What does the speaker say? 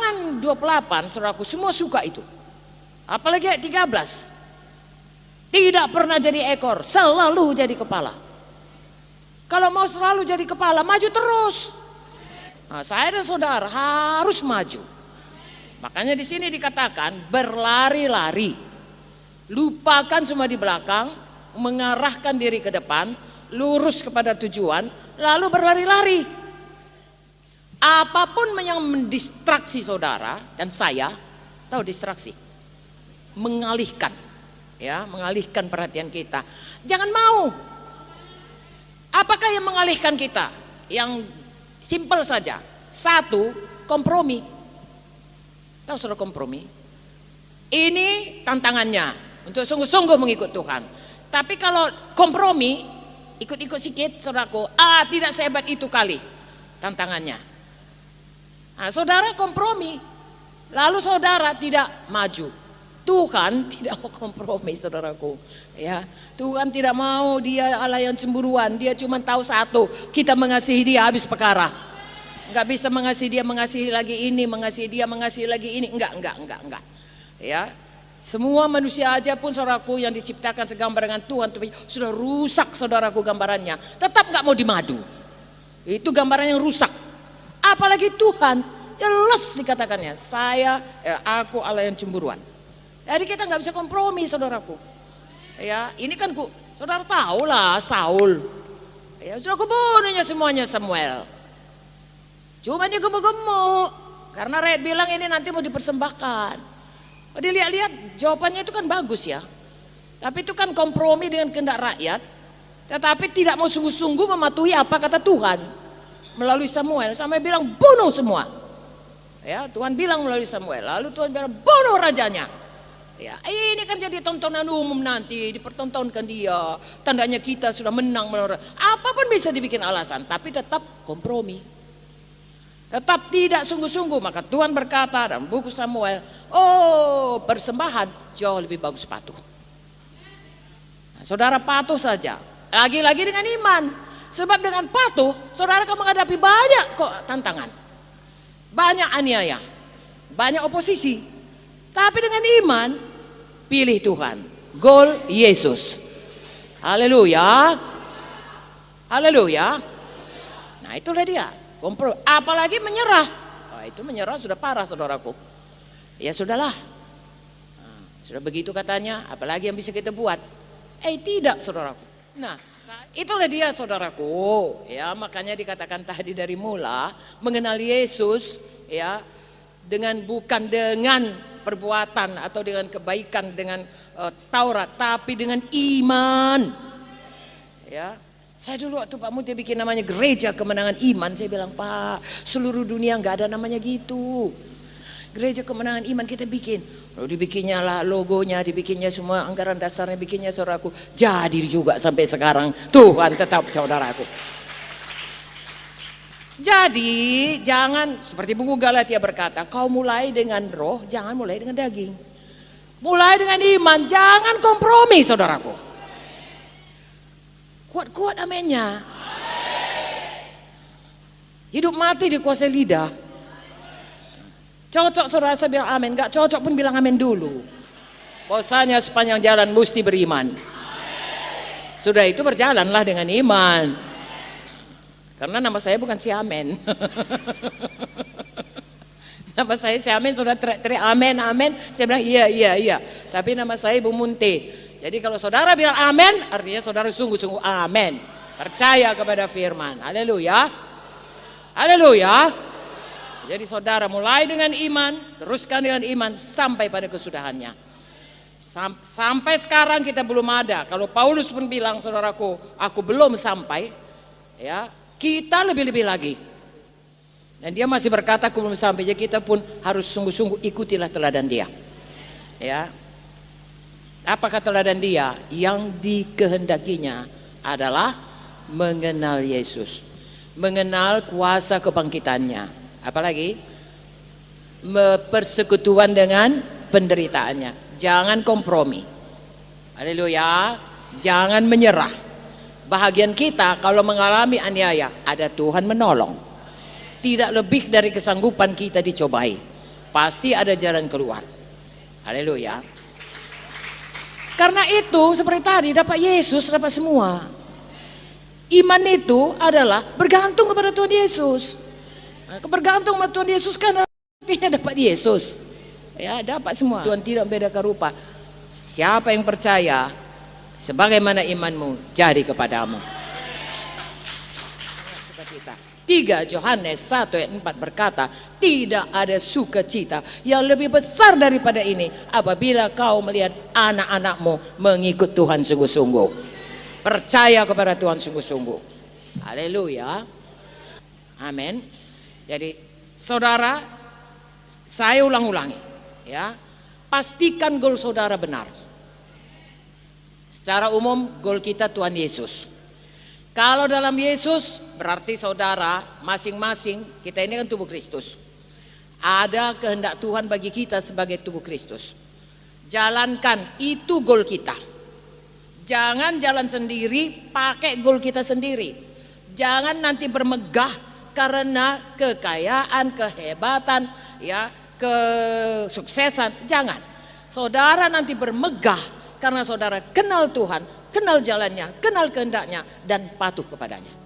Ulangan 28, saudaraku, semua suka itu. Apalagi ayat 13. Tidak pernah jadi ekor, selalu jadi kepala. Kalau mau selalu jadi kepala, maju terus. Nah, saya dan saudara harus maju. Makanya di sini dikatakan berlari-lari. Lupakan semua di belakang, mengarahkan diri ke depan, lurus kepada tujuan, lalu berlari-lari. Apapun yang mendistraksi saudara dan saya, tahu distraksi, mengalihkan, ya, mengalihkan perhatian kita. Jangan mau. Apakah yang mengalihkan kita? Yang simpel saja. Satu, kompromi. Tahu saudara kompromi? Ini tantangannya untuk sungguh-sungguh mengikut Tuhan. Tapi kalau kompromi, ikut-ikut sikit, saudaraku, tidak sehebat itu kali tantangannya. Nah, saudara kompromi, lalu saudara tidak maju. Tuhan tidak mau kompromi, saudaraku. Ya, Tuhan tidak mau, Dia Allah yang cemburuan. Dia cuma tahu satu, kita mengasihi Dia habis perkara. Enggak bisa mengasihi Dia, mengasihi lagi ini, mengasihi Dia, mengasihi lagi ini. Enggak. Ya, semua manusia aja pun, saudaraku, yang diciptakan segambar dengan Tuhan, sudah rusak, saudaraku, gambarannya. Tetap enggak mau dimadu. Itu gambaran yang rusak. Apalagi Tuhan, jelas dikatakannya, aku Allah yang cemburuan. Jadi kita nggak bisa kompromi, saudaraku. Ya, ini kan saudara tahu lah Saul. Ya, sudah kebunuhnya semuanya Samuel. Cuma dia gemuk-gemuk, karena rakyat bilang ini nanti mau dipersembahkan. Dilihat-lihat jawabannya itu kan bagus ya. Tapi itu kan kompromi dengan kehendak rakyat. Tetapi tidak mau sungguh-sungguh mematuhi apa kata Tuhan. Melalui Samuel bilang bunuh semua. Ya, Tuhan bilang melalui Samuel. Lalu Tuhan bilang bunuh rajanya. Ya, ini kan jadi tontonan umum nanti, dipertontonkan dia. Tandanya kita sudah menang melawan. Apapun bisa dibikin alasan, tapi tetap kompromi. Tetap tidak sungguh-sungguh. Maka Tuhan berkata dalam buku Samuel, persembahan jauh lebih bagus patuh. Nah, saudara patuh saja. Lagi-lagi dengan iman. Sebab dengan patuh, saudara akan menghadapi banyak tantangan, banyak aniaya, banyak oposisi. Tapi dengan iman, pilih Tuhan, goal Yesus. Haleluya, haleluya. Nah, itulah dia. Apalagi menyerah. Itu menyerah sudah parah, saudaraku. Ya sudahlah. Sudah begitu katanya, apalagi yang bisa kita buat? Tidak, saudaraku. Nah, itulah dia, saudaraku. Ya, makanya dikatakan tadi dari mula mengenal Yesus, ya, bukan dengan perbuatan atau dengan kebaikan dengan Taurat, tapi dengan iman. Ya, saya dulu waktu Pak Muti bikin namanya Gereja Kemenangan Iman, saya bilang, Pak, seluruh dunia nggak ada namanya gitu. Gereja Kemenangan Iman kita bikin. Lalu dibikinnya lah logonya, dibikinnya semua anggaran dasarnya, bikinnya, saudaraku. Jadi juga sampai sekarang Tuhan tetap saudaraku. Jadi jangan seperti buku Galatia berkata, kau mulai dengan roh, jangan mulai dengan daging. Mulai dengan iman, jangan kompromi, saudaraku. Kuat-kuat amennya. Hidup mati dikuasai lidah. Cocok saudara saya bilang amin, gak cocok pun bilang amin dulu. Bahwasanya sepanjang jalan mesti beriman. Sudah itu berjalanlah dengan iman. Karena nama saya bukan si Amen. Nama saya si Amen, saudara teriak amin, amin. Saya bilang iya. Tapi nama saya Ibu Munte. Jadi kalau saudara bilang amin, artinya saudara sungguh-sungguh amin. Percaya kepada firman. Haleluya. Haleluya. Jadi saudara mulai dengan iman, teruskan dengan iman sampai pada kesudahannya. Sampai sekarang kita belum ada. Kalau Paulus pun bilang, saudaraku, aku belum sampai, ya, kita lebih-lebih lagi. Dan dia masih berkata aku belum sampai. Jadi kita pun harus sungguh-sungguh ikutilah teladan dia. Ya. Apakah teladan dia? Yang dikehendakinya adalah mengenal Yesus, mengenal kuasa kebangkitannya. Apalagi persekutuan dengan penderitaannya. Jangan kompromi. Haleluya. Jangan menyerah. Bahagian kita kalau mengalami aniaya, ada Tuhan menolong. Tidak lebih dari kesanggupan kita dicobai. pasti ada jalan keluar. Haleluya. Karena itu seperti tadi, dapat Yesus dapat semua. Iman itu adalah bergantung kepada Tuhan Yesus. Bergantung kepada Tuhan Yesus kan artinya dapat Yesus. Ya, dapat semua. Tuhan tidak membedakan rupa. Siapa yang percaya, sebagaimana imanmu jadi kepadamu. 3 Yohanes 1 ayat 4 berkata, tidak ada sukacita yang lebih besar daripada ini apabila kau melihat anak-anakmu mengikut Tuhan sungguh-sungguh. Percaya kepada Tuhan sungguh-sungguh. Haleluya. Amin. Jadi saudara, saya ulang-ulangi ya, pastikan goal saudara benar. Secara umum goal kita Tuhan Yesus. Kalau dalam Yesus berarti saudara masing-masing, kita ini kan tubuh Kristus. Ada kehendak Tuhan bagi kita sebagai tubuh Kristus. Jalankan, itu goal kita. Jangan jalan sendiri, pakai goal kita sendiri. Jangan nanti bermegah karena kekayaan, kehebatan, ya, kesuksesan. Jangan. Saudara nanti bermegah karena saudara kenal Tuhan, kenal jalannya, kenal kehendaknya, dan patuh kepadanya.